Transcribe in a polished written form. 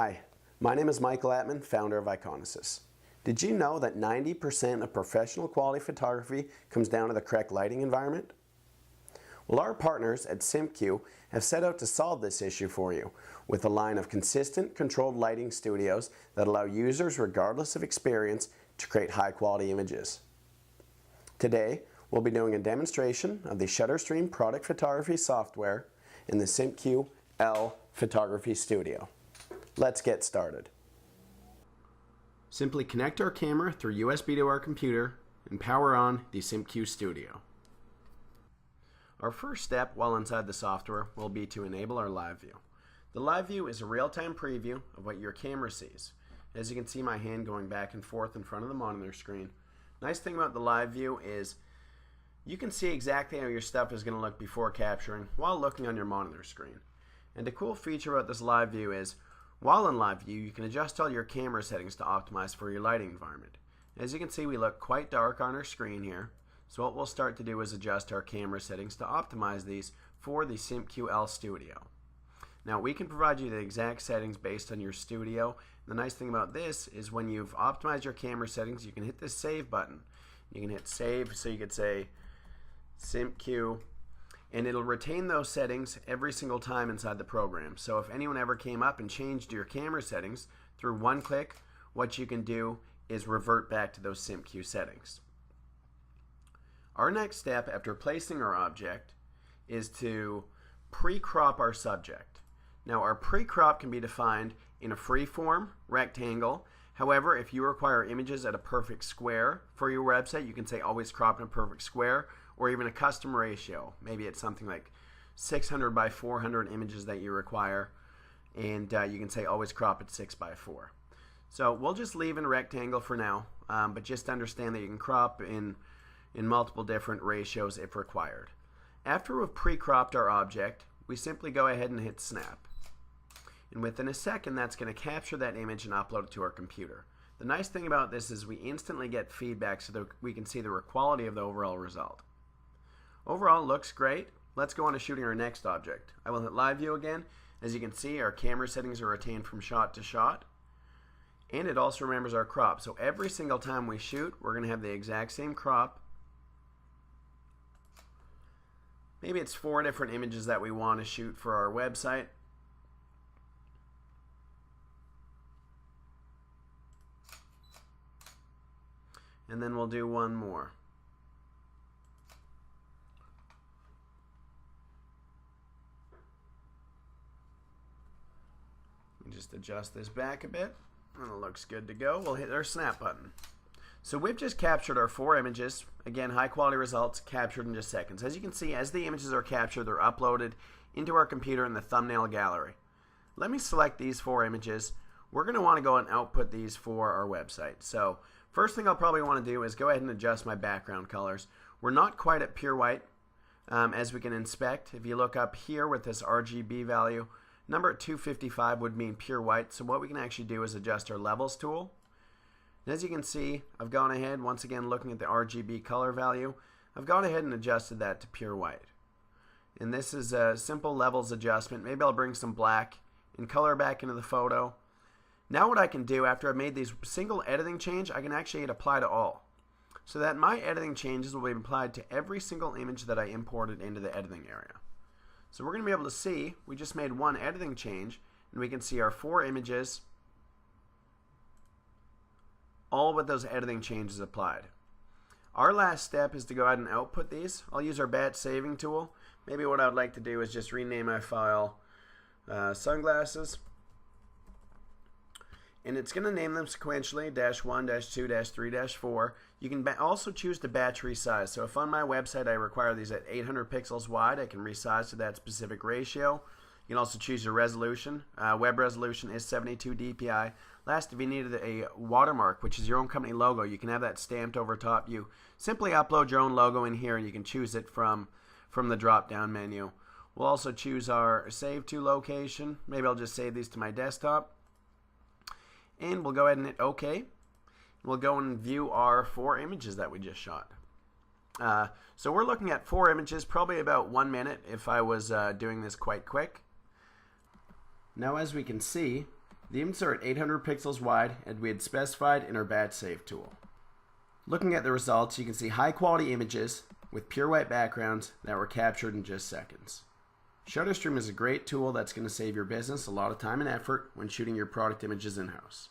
Hi, my name is Michael Atman, founder of Iconosys. Did you know that 90% of professional quality photography comes down to the correct lighting environment? Well, our partners at Simp-Q have set out to solve this issue for you with a line of consistent, controlled lighting studios that allow users, regardless of experience, to create high-quality images. Today, we'll be doing a demonstration of the ShutterStream product photography software in the Simp-Q L Photography Studio. Let's get started. Simply connect our camera through USB to our computer and power on the Simp-Q Studio. Our first step while inside the software will be to enable our live view. The live view is a real-time preview of what your camera sees. As you can see, my hand going back and forth in front of the monitor screen. Nice thing about the live view is you can see exactly how your stuff is going to look before capturing while looking on your monitor screen. And the cool feature about this live view is while in live view, you can adjust all your camera settings to optimize for your lighting environment. As you can see, we look quite dark on our screen here. So what we'll start to do is adjust our camera settings to optimize these for the Simp-Q L Studio. Now we can provide you the exact settings based on your studio. The nice thing about this is when you've optimized your camera settings, you can hit this save button. You can hit save, so you could say Simp-Q, and it'll retain those settings every single time inside the program. So if anyone ever came up and changed your camera settings through one click, what you can do is revert back to those Simp-Q settings. Our next step after placing our object is to pre-crop our subject. Now our pre-crop can be defined in a freeform, rectangle. However, if you require images at a perfect square for your website, you can say always crop in a perfect square, or even a custom ratio. Maybe it's something like 600 by 400 images that you require, and you can say always crop at 6 by 4. So we'll just leave in rectangle for now, but just understand that you can crop in multiple different ratios if required. After we've pre-cropped our object, we simply go ahead and hit snap. And within a second, that's going to capture that image and upload it to our computer. The nice thing about this is we instantly get feedback so that we can see the quality of the overall result. Overall, it looks great. Let's go on to shooting our next object. I will hit live view again. As you can see, our camera settings are retained from shot to shot. And it also remembers our crop. So every single time we shoot, we're going to have the exact same crop. Maybe it's 4 different images that we want to shoot for our website. And then we'll do one more. Just adjust this back a bit, and it looks good to go. We'll hit our snap button. So we've just captured our 4 images. Again, high quality results captured in just seconds. As you can see, as the images are captured, they're uploaded into our computer in the thumbnail gallery. Let me select these 4 images. We're going to want to go and output these for our website. So first thing I'll probably want to do is go ahead and adjust my background colors. We're not quite at pure white, as we can inspect. If you look up here with this RGB value, number 255 would mean pure white. So what we can actually do is adjust our levels tool. And as you can see, I've gone ahead, once again looking at the RGB color value, I've gone ahead and adjusted that to pure white. And this is a simple levels adjustment. Maybe I'll bring some black and color back into the photo. Now what I can do after I've made these single editing change, I can actually hit apply to all. So that my editing changes will be applied to every single image that I imported into the editing area. So we're going to be able to see, we just made one editing change, and we can see our 4 images, all with those editing changes applied. Our last step is to go ahead and output these. I'll use our batch saving tool. Maybe what I would like to do is just rename my file sunglasses. And it's going to name them sequentially, -1, -2, -3, -4. You can also choose to batch resize. So if on my website I require these at 800 pixels wide, I can resize to that specific ratio. You can also choose your resolution. Web resolution is 72 dpi. Last, if you needed a watermark, which is your own company logo, you can have that stamped over top. You simply upload your own logo in here and you can choose it from the drop-down menu. We'll also choose our save to location. Maybe I'll just save these to my desktop. And we'll go ahead and hit OK. We'll go and view our 4 images that we just shot. So we're looking at 4 images, probably about 1 minute if I was doing this quite quick. Now as we can see, The images are at 800 pixels wide, and we had specified in our batch save tool. Looking at the results, you can see high quality images with pure white backgrounds that were captured in just seconds. ShutterStream is a great tool that's going to save your business a lot of time and effort when shooting your product images in-house.